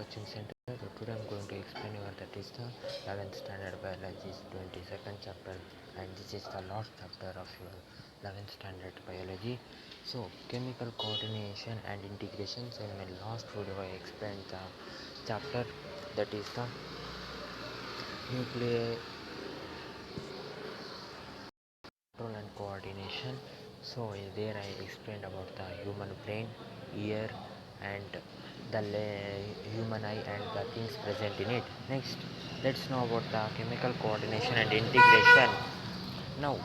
Coaching Center. So today I'm going to explain you that is the 11th standard biology 22nd chapter, and this is the last chapter of your 11th standard biology. So chemical coordination and integration. So in my last video I explained the chapter that is the nuclear control and coordination. So there I explained about the human brain, ear, and the human eye and the things present in it. Next, let's know about the chemical coordination and integration. Now,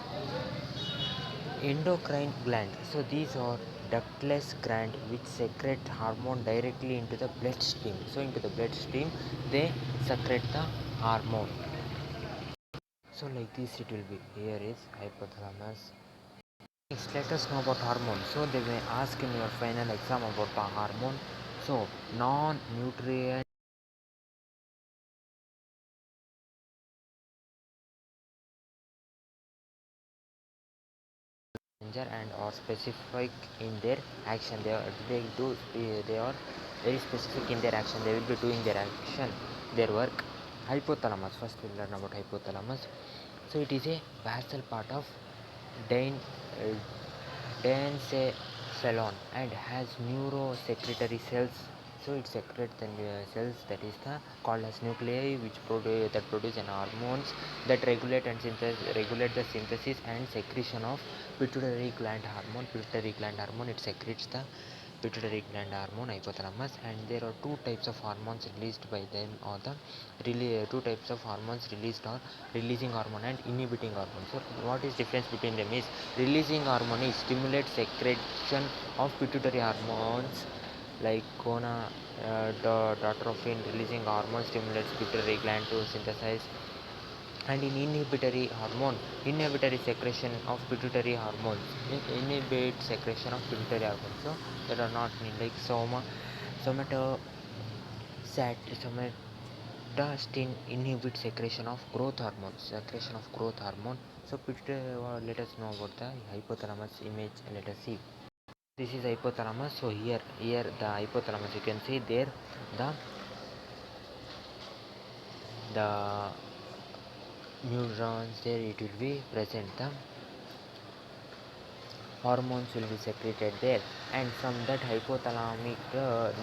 endocrine gland. So these are ductless gland which secrete hormone directly into the bloodstream. So into the bloodstream they secrete the hormone. So like this it will be. Here is hypothalamus. Next, let us know about hormone. So they may ask in your final exam about the hormone. So non-nutrient and are specific in their action. They are very specific in their action. They will be doing their action, their work. Hypothalamus. First we'll learn about hypothalamus. So it is a basal part of Dain diencephalon and has neurosecretory cells. So it secretes the cells that is the called as nuclei which produce an hormones that regulate the synthesis and secretion of pituitary gland hormone. Pituitary gland hormone, it secretes the pituitary gland hormone, hypothalamus, and there are two types of hormones released by them, or the two types of hormones released, or releasing hormone and inhibiting hormone. So what is difference between them is releasing hormone is stimulates secretion of pituitary hormones like gonadotropin. Releasing hormone stimulates pituitary gland to synthesize, and in inhibitory secretion of pituitary hormones, inhibit secretion of pituitary hormones. So that are not like somatostatin inhibits secretion of growth hormone. So let us know about the hypothalamus image. Let us see. This is hypothalamus. So here the hypothalamus, you can see there the neurons, there it will be present. The hormones will be secreted there, and from that hypothalamic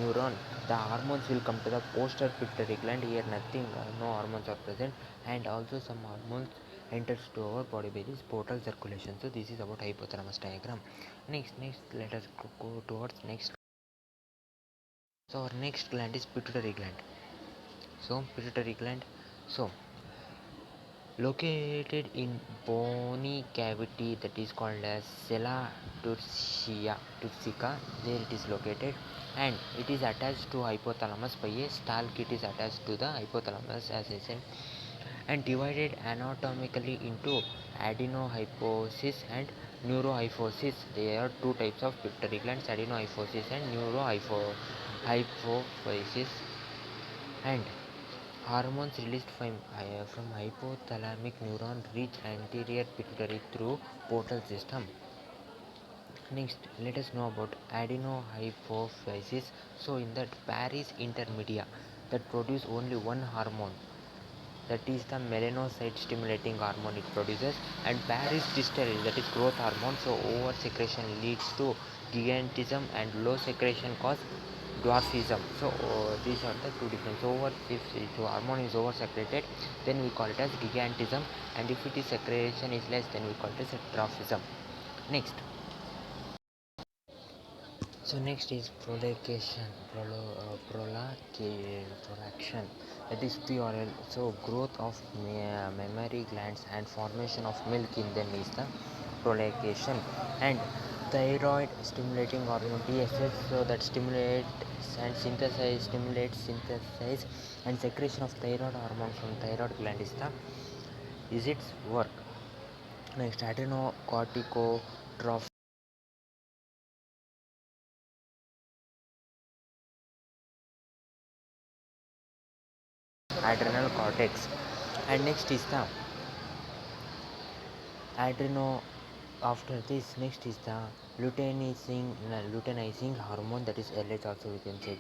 neuron the hormones will come to the posterior pituitary gland. Here nothing, no hormones are present, and also some hormones enters to our body by this portal circulation. So this is about hypothalamus diagram. Next let us go towards next. So our next gland is pituitary gland. So pituitary gland, so located in bony cavity that is called as sella turcica. There it is located, and it is attached to hypothalamus by a stalk. It is attached to the hypothalamus, as I said, and divided anatomically into adenohypophysis and neurohypophysis. There are two types of pituitary glands, adenohypophysis and neurohypophysis. And hormones released from hypothalamic neuron reach anterior pituitary through portal system. Next, let us know about adenohypophysis. So in that Paris intermedia that produce only one hormone, that is the melanocyte stimulating hormone it produces, and Paris distal, that is growth hormone. So over secretion leads to gigantism, and low secretion cause dwarfism. So these are the two different. If hormone is over secreted, then we call it as gigantism, and if it is secretion is less, then we call it as dwarfism. Next, so next is prolactation, prolaction, that is PRL. So growth of mammary glands and formation of milk in them is the prolactation. And thyroid stimulating hormone TSH, so that stimulates synthesis and secretion of thyroid hormone from thyroid gland is its work. Next, adrenocorticotropic adrenal cortex. And next is the adrenocorticotropic After this, next is the luteinizing hormone, that is LH also we can say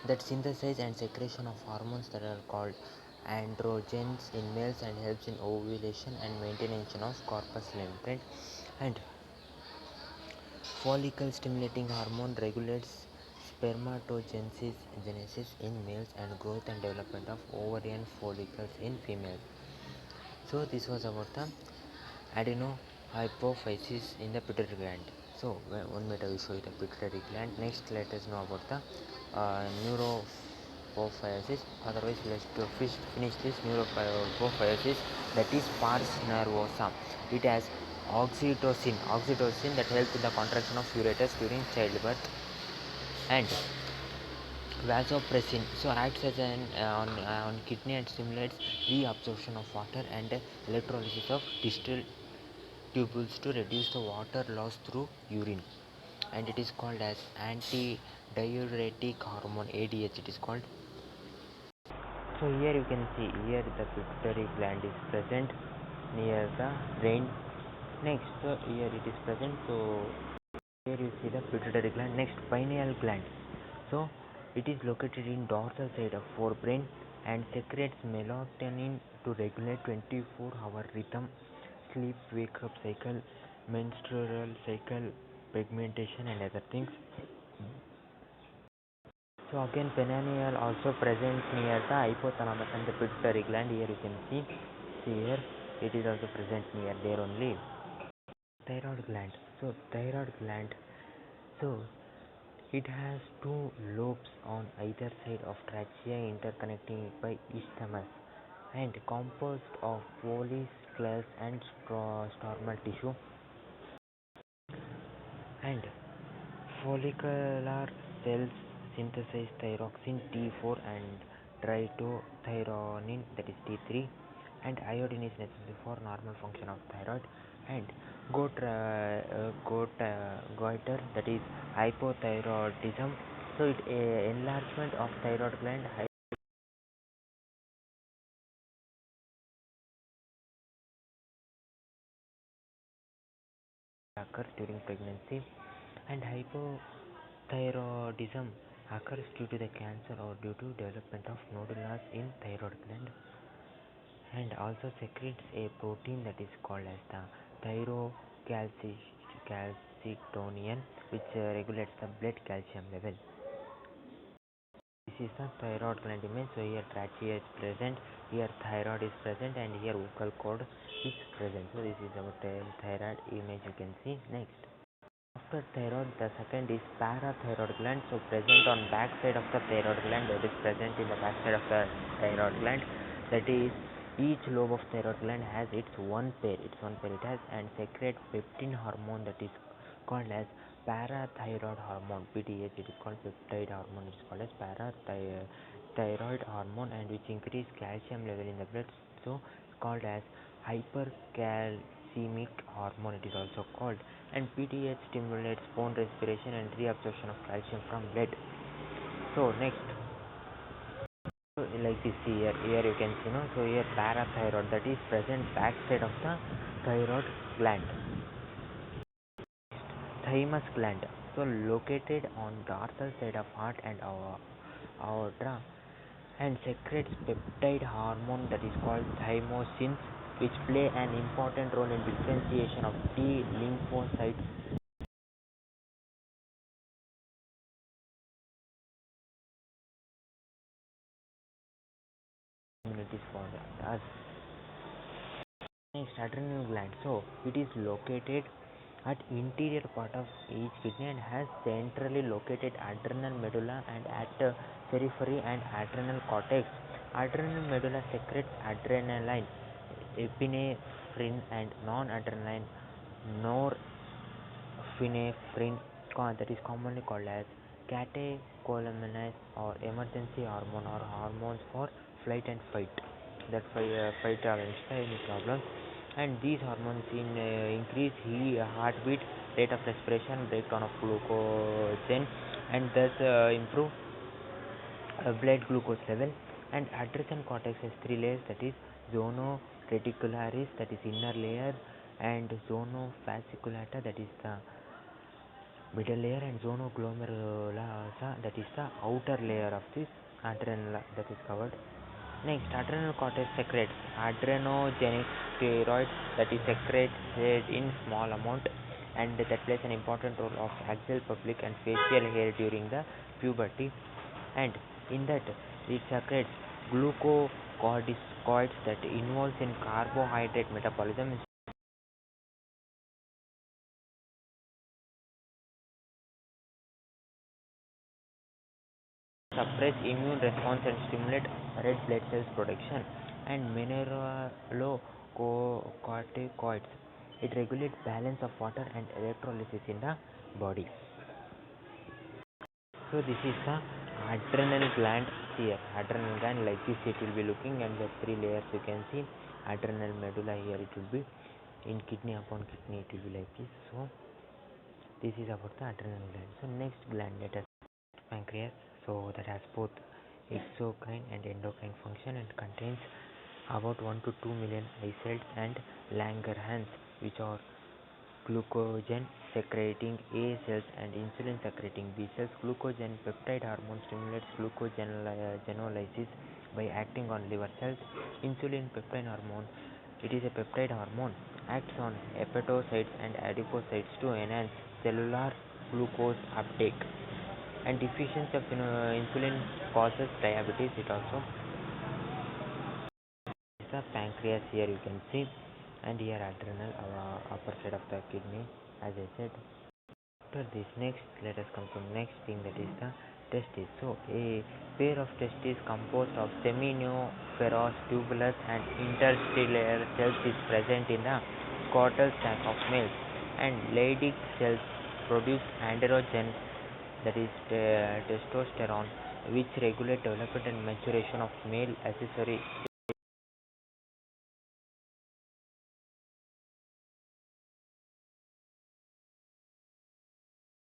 that synthesis and secretion of hormones that are called androgens in males and helps in ovulation and maintenance of corpus lutein. And follicle stimulating hormone regulates spermatogenesis in males and growth and development of ovarian follicles in females. So this was about the adenohypophysis in the pituitary gland. So 1 minute I will show you the pituitary gland. Next, let us know about the neurophysis. Otherwise, let's finish this neurophysis, that is pars nervosa. It has oxytocin that helps in the contraction of ureters during childbirth, and vasopressin so acts as an on kidney and stimulates reabsorption of water and electrolysis of distal tubules to reduce the water loss through urine, and it is called as antidiuretic hormone, ADH it is called. So here you can see, here the pituitary gland is present near the brain. Next, so here it is present, so here you see the pituitary gland. Next, pineal gland. So it is located in dorsal side of forebrain and secretes melatonin to regulate 24-hour rhythm, sleep wake up cycle, menstrual cycle, pigmentation and other things. So again, pineal also present near the hypothalamus and the pituitary gland. Here you can see here it is also present near there only. Thyroid gland. So thyroid gland, so it has two lobes on either side of trachea interconnecting it by isthmus and composed of follicles and stromal tissue, and follicular cells synthesize thyroxine T4 and tritothyronin, that is T3, and iodine is necessary for normal function of thyroid, and goiter, that is hypothyroidism. So it enlargement of thyroid gland occurs during pregnancy, and hypothyroidism occurs due to the cancer or due to development of nodules in thyroid gland, and also secretes a protein that is called as the thyrocalcitonin, which regulates the blood calcium level. This is the thyroid gland image. So here trachea is present, here thyroid is present, and here vocal cord is present. So this is our thyroid image you can see. Next, after thyroid, the second is parathyroid gland. So present on back side of the thyroid gland, that is present in the back side of the thyroid gland. That is, each lobe of thyroid gland has its one pair. It has and secretes peptine hormone that is called as parathyroid hormone, PTH. It is called peptide hormone. It is called as parathyroid hormone, and which increase calcium level in the blood. So called as hypercalcemic hormone. It is also called, and PTH stimulates bone respiration and reabsorption of calcium from blood. So next, like this here you can see, so here parathyroid, that is present back side of the thyroid gland. Thymus gland, so located on dorsal side of heart and aorta, and secretes peptide hormone that is called thymosin, which play an important role in differentiation of T lymphocytes. Immunities for us. Next, adrenal gland. So it is located at interior part of each kidney and has centrally located adrenal medulla and at periphery and adrenal cortex. Adrenal medulla secretes adrenaline, epinephrine, and non-adrenaline norepinephrine, that is commonly called as catecholamines or emergency hormone or hormones for flight and fight, that fight against any problem. And these hormones increase heartbeat, rate of respiration, breakdown of glucose, and thus improve blood glucose level. And adrenal cortex has three layers, that is zona reticularis, that is inner layer, and zona fasciculata, that is the middle layer, and zona glomerulosa, that is the outer layer of this adrenal that is covered. Next, adrenal cortex secretes adrenogenic steroids that is secreted in small amount, and that plays an important role of axial, pubic and facial hair during the puberty, and in that it secretes glucocorticoids that involves in carbohydrate metabolism, suppress immune response and stimulate red blood cells production. And mineralocorticoids, it regulates balance of water and electrolysis in the body. So this is the adrenal gland here. Adrenal gland like this it will be looking, and the three layers you can see. Adrenal medulla here it will be, in kidney, upon kidney it will be like this. So this is about the adrenal gland. So next gland, let us pancreas. So that has both exocrine and endocrine function and contains about 1 to 2 million eye cells and Langerhans, which are glucogen secreting A cells and insulin secreting B cells. Glucogen peptide hormone stimulates glucogenolysis by acting on liver cells. Insulin peptide hormone, it is a peptide hormone, acts on hepatocytes and adipocytes to enhance cellular glucose uptake. And deficiency of insulin causes diabetes. It also is the pancreas here you can see, and here adrenal, upper side of the kidney, as I said. After this, next let us come to next thing, that is the testes. So a pair of testes composed of seminiferous tubulus and interstitial cells is present in the scrotal sac of males, and Leydig cells produce androgen, that is testosterone, which regulate development and maturation of male accessory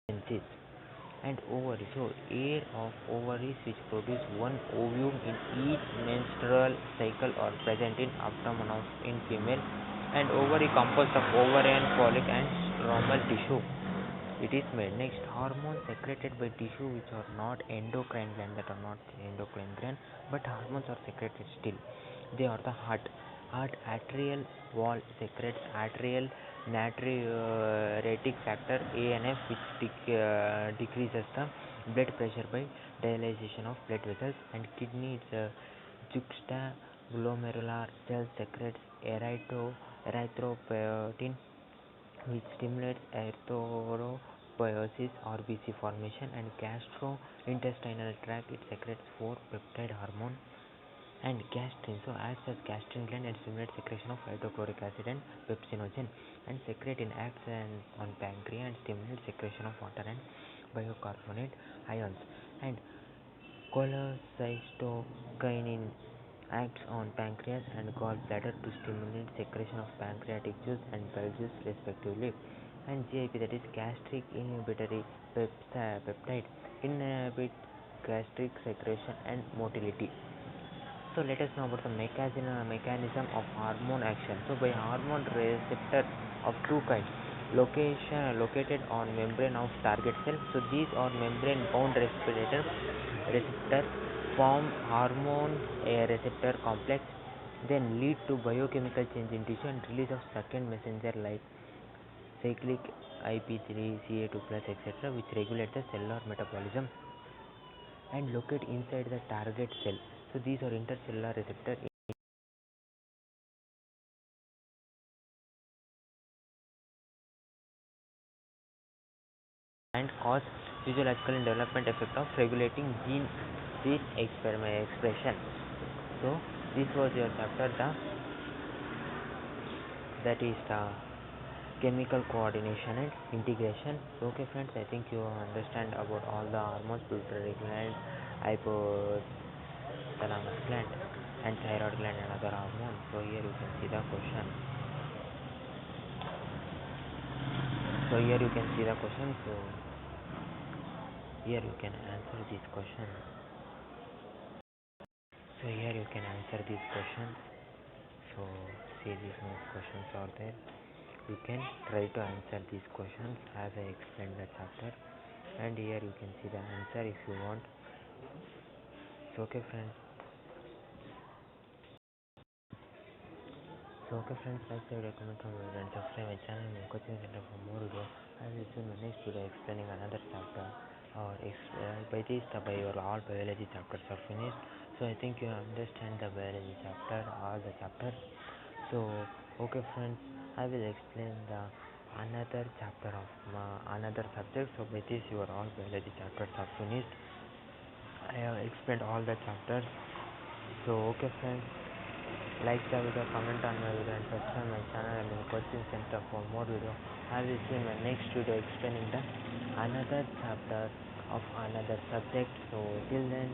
agencies. And ovary, so air of ovaries which produce one ovum in each menstrual cycle are present in abdomen of in female, and ovary composed of ovarian follicle and stromal tissue. It is made. Next, hormones secreted by tissue which are not endocrine gland, that are not endocrine gland, but hormones are secreted still. They are the heart. Heart arterial wall secretes arterial natriuretic factor ANF, which decreases the blood pressure by dilation of blood vessels. And kidney, it's a juxtaglomerular cell secretes erythropoietin, which stimulates erythropoiesis or BC formation. And gastrointestinal tract, it secretes 4 peptide hormone. And gastrin, so acts as gastrin gland and stimulates secretion of hydrochloric acid and pepsinogen. And secretin acts on pancreas and stimulates secretion of water and bicarbonate ions. And cholecystokinin acts on pancreas and gallbladder to stimulate secretion of pancreatic juice and bile juice respectively. And GIP, that is gastric inhibitory peptide, inhibit gastric secretion and motility. So let us know about the mechanism of hormone action. So by hormone receptor of two kinds, located on membrane of target cell. So these are membrane bound receptor form hormone receptor complex, then lead to biochemical change in tissue and release of second messenger like cyclic IP3, Ca2+, etc., which regulate the cellular metabolism and locate inside the target cell. So these are intercellular receptor and cause physiological and development effect of regulating gene expression. So this was your chapter, that is the chemical coordination and integration. So okay friends, I think you understand about all the hormones: pituitary gland, hypothalamus gland, and thyroid gland and other hormones. So here you can see the question. So here you can see the question. So here you can answer these questions. So here you can answer these questions. So see, these questions are there. you can try to answer these questions as I explained the chapter, and here you can see the answer if you want. So okay friends, like, share, comment on my and subscribe my channel and coaching center for more video. I will see you in my next video explaining another chapter, or by this by your all biology chapters are finished. So I think you understand the biology chapter, all the chapters. So okay friends, I will explain the another chapter of another subject. So by this your all biology chapters are finished. I have explained all the chapters. So okay friends, like the video, comment on my video and subscribe my channel and coaching center for more video. I will see my next video explaining the another chapter of another subject. So till then,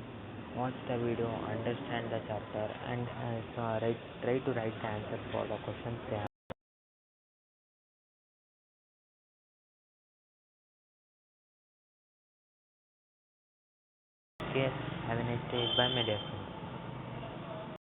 watch the video, understand the chapter, and try to write the answer for the questions they have. Okay, have a nice day. Bye my dear.